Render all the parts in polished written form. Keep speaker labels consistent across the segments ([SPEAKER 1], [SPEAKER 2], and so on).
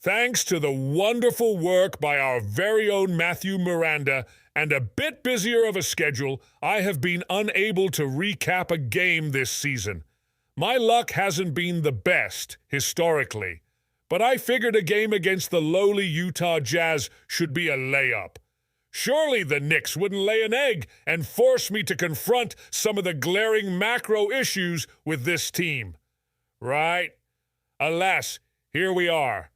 [SPEAKER 1] Thanks to the wonderful work by our very own Matthew Miranda and a bit busier of a schedule, I have been unable to recap a game this season. My luck hasn't been the best, historically, but I figured a game against the lowly Utah Jazz should be a layup. Surely the Knicks wouldn't lay an egg and force me to confront some of the glaring macro issues with this team. Right? Alas, here we are.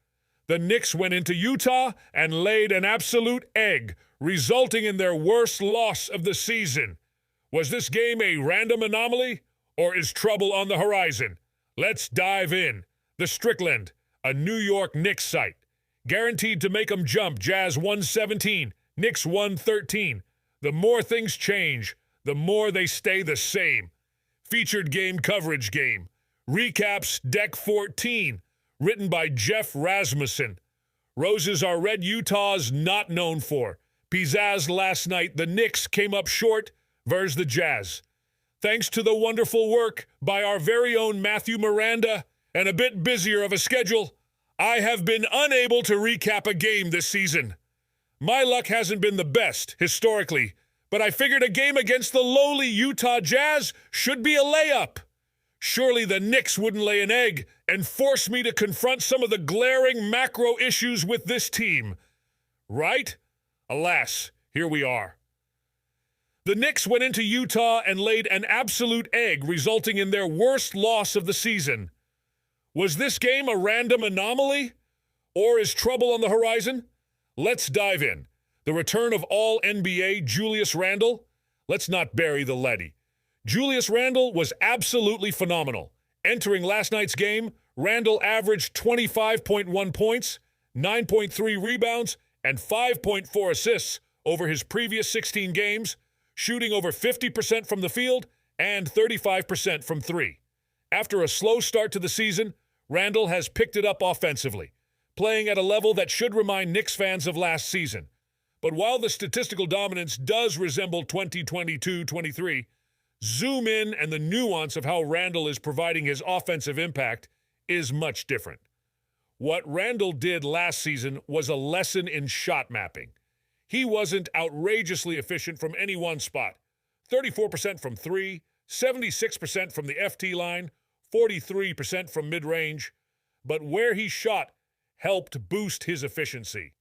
[SPEAKER 1] The Knicks went into Utah and laid an absolute egg, resulting in their worst loss of the season. Was this game a random anomaly, or is trouble on the horizon? Let's dive in. The Strickland, a New York Knicks site. Guaranteed to make them jump. Jazz 117, Knicks 113. The more things change, the more they stay the same. Featured game coverage game. Recaps Deck 14. Written by Jeff Rasmussen. Roses are red Utah's not known for. Pizzazz last night, the Knicks came up short versus the Jazz. Thanks to the wonderful work by our very own Matthew Miranda and a bit busier of a schedule, I have been unable to recap a game this season. My luck hasn't been the best, historically, but I figured a game against the lowly Utah Jazz should be a layup. Surely the Knicks wouldn't lay an egg and force me to confront some of the glaring macro issues with this team. Right? Alas, here we are. The Knicks went into Utah and laid an absolute egg, resulting in their worst loss of the season. Was this game a random anomaly? Or is trouble on the horizon? Let's dive in. The return of All-NBA Julius Randle? Let's not bury the leady. Julius Randle was absolutely phenomenal. Entering last night's game, Randle averaged 25.1 points, 9.3 rebounds, and 5.4 assists over his previous 16 games, shooting over 50% from the field and 35% from three. After a slow start to the season, Randle has picked it up offensively, playing at a level that should remind Knicks fans of last season. But while the statistical dominance does resemble 2022-23, zoom in and the nuance of how Randle is providing his offensive impact is much different. What Randle did last season was a lesson in shot mapping. He wasn't outrageously efficient from any one spot. 34% from three, 76% from the FT line, 43% from mid-range. But where he shot helped boost his efficiency.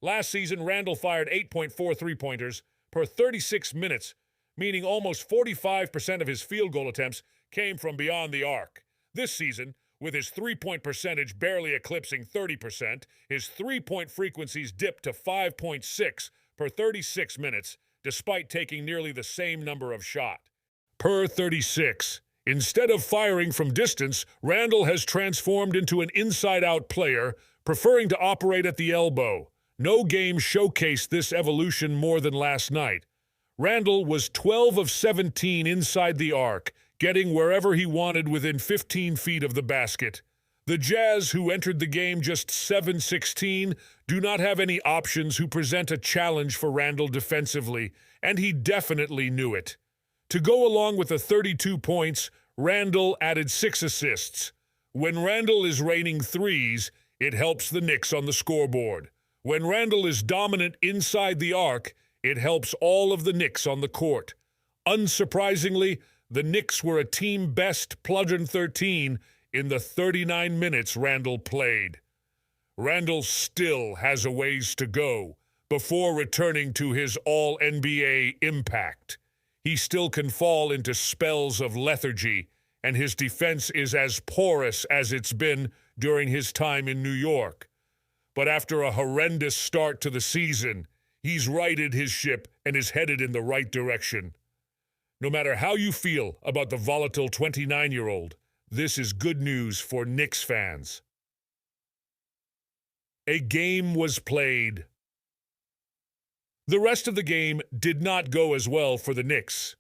[SPEAKER 1] Last season, Randle fired 8.4 three-pointers per 36 minutes, meaning almost 45% of his field goal attempts came from beyond the arc. This season, with his three-point percentage barely eclipsing 30%, his three-point frequencies dipped to 5.6 per 36 minutes, despite taking nearly the same number of shots. Per 36. Instead of firing from distance, Randle has transformed into an inside-out player, preferring to operate at the elbow. No game showcased this evolution more than last night. Randle was 12 of 17 inside the arc, getting wherever he wanted within 15 feet of the basket. The Jazz, who entered the game just 7-16, do not have any options who present a challenge for Randle defensively, and he definitely knew it. To go along with the 32 points, Randle added 6 assists. When Randle is raining threes, it helps the Knicks on the scoreboard. When Randle is dominant inside the arc, it helps all of the Knicks on the court. Unsurprisingly, the Knicks were a team-best +13 in the 39 minutes Randle played. Randle still has a ways to go before returning to his All-NBA impact. He still can fall into spells of lethargy, and his defense is as porous as it's been during his time in New York. But after a horrendous start to the season, he's righted his ship and is headed in the right direction. No matter how you feel about the volatile 29-year-old, this is good news for Knicks fans. A game was played. The rest of the game did not go as well for the Knicks.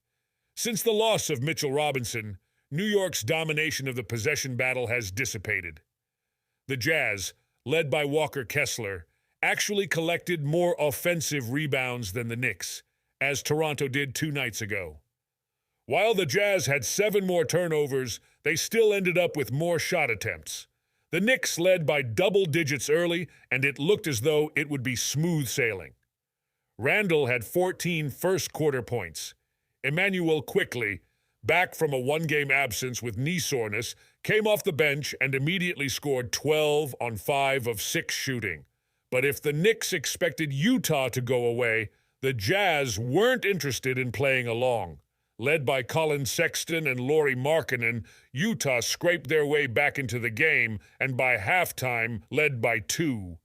[SPEAKER 1] Since the loss of Mitchell Robinson, New York's domination of the possession battle has dissipated. The Jazz, led by Walker Kessler, actually collected more offensive rebounds than the Knicks, as Toronto did 2 nights ago. While the Jazz had 7 more turnovers, they still ended up with more shot attempts. The Knicks led by double digits early, and it looked as though it would be smooth sailing. Randall had 14 first-quarter points. Emmanuel quickly, back from a one-game absence with knee soreness, came off the bench and immediately scored 12 on 5 of 6 shooting. But if the Knicks expected Utah to go away, the Jazz weren't interested in playing along. Led by Colin Sexton and Lauri Markkanen, Utah scraped their way back into the game and by halftime led by 2.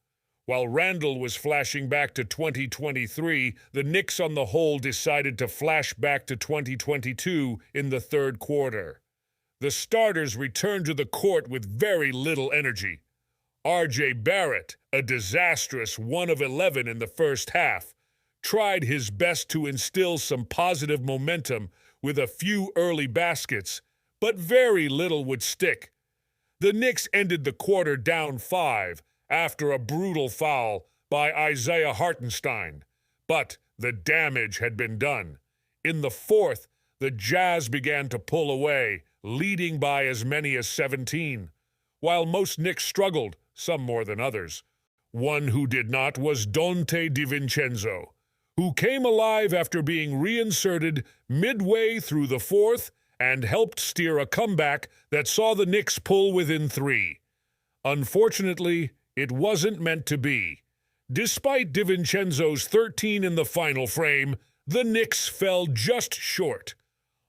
[SPEAKER 1] While Randall was flashing back to 2023, the Knicks on the whole decided to flash back to 2022 in the third quarter. The starters returned to the court with very little energy. R.J. Barrett, a disastrous 1 of 11 in the first half, tried his best to instill some positive momentum with a few early baskets, but very little would stick. The Knicks ended the quarter down 5 after a brutal foul by Isaiah Hartenstein, but the damage had been done. In the fourth, the Jazz began to pull away, leading by as many as 17. While most Knicks struggled, some more than others. One who did not was Donte DiVincenzo, who came alive after being reinserted midway through the fourth and helped steer a comeback that saw the Knicks pull within 3. Unfortunately, it wasn't meant to be. Despite DiVincenzo's 13 in the final frame, the Knicks fell just short.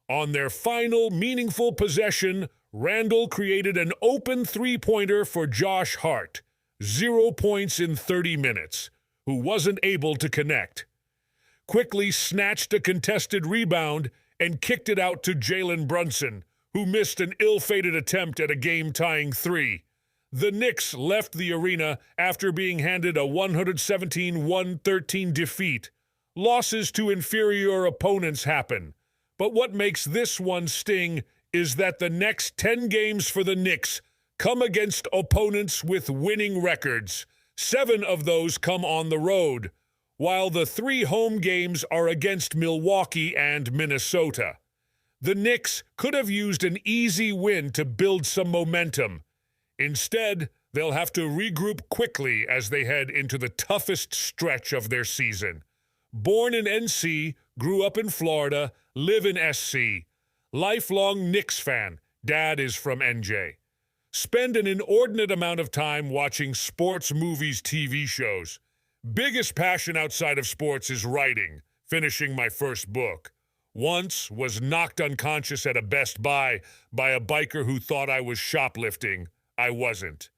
[SPEAKER 1] On their final meaningful possession, Randall created an open three-pointer for Josh Hart, 0 points in 30 minutes, who wasn't able to connect. Quickly snatched a contested rebound and kicked it out to Jalen Brunson, who missed an ill-fated attempt at a game-tying 3. The Knicks left the arena after being handed a 117-113 defeat. Losses to inferior opponents happen, but what makes this one sting is that the next 10 games for the Knicks come against opponents with winning records. 7 of those come on the road, while the 3 home games are against Milwaukee and Minnesota. The Knicks could have used an easy win to build some momentum. Instead, they'll have to regroup quickly as they head into the toughest stretch of their season. Born in NC, grew up in Florida, live in SC. Lifelong Knicks fan, dad is from NJ. Spend an inordinate amount of time watching sports, movies, TV shows. Biggest passion outside of sports is writing, finishing my first book. Once was knocked unconscious at a Best Buy by a biker who thought I was shoplifting. I wasn't.